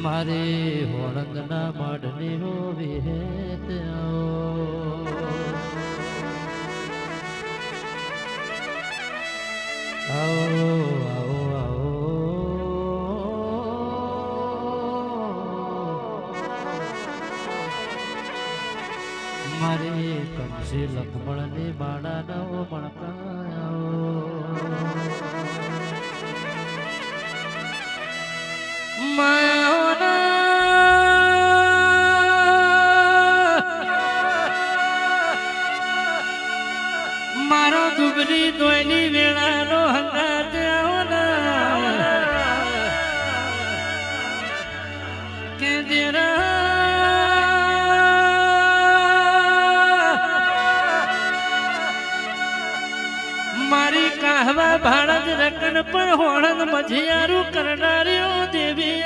મારે હોળંગના માડની હોવી હેત આવો આવો આવો મારે કંસી લખમણની માળાનો મણકાયો મારો દુબરી દોયની વેળાનો હંગાત કે દેરા મારી કહવા ભાડજ રકન પર હોળન મજિયારું કરનારીઓ દેવી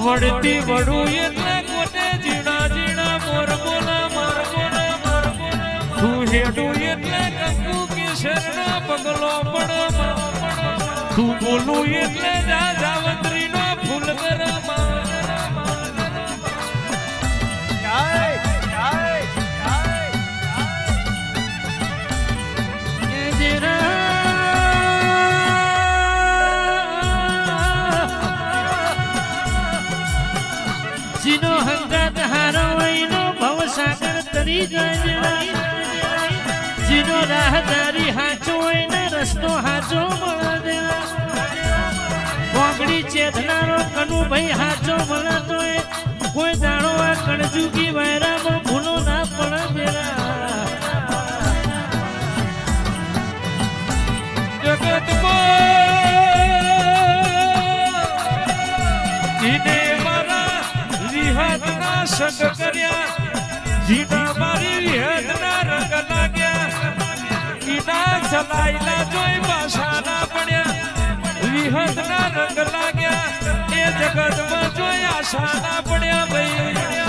વડતી વડું એટલે કોટે જીણા જીણા મોર બોલા માર બોલા તું હેડું એટલે કંકુ કેસરના પગલો પણ તું બોલું એટલે જાવંત્રી નો ફૂલ કરમાં જીનો હંગાત હારો વહીનો ભવસાગર તરી જાય જીનો રાહદારી હાચો હોય રસ્તો હાચો મળે કોંગડી ચેતનારો કનુભાઈ હાચો મળતો કોઈ દાડો આ કણજુગી વાયરામાં ભૂલો ના પડે સગ કર્યા જીના મારી વિહદના રંગ લાગ્યા ઈના ચલાઈલા જોઈ પાછાના પડ્યા વિહદના રંગ લાગ્યા એ જગતમાં જોઈ આશાના પડ્યા ભાઈ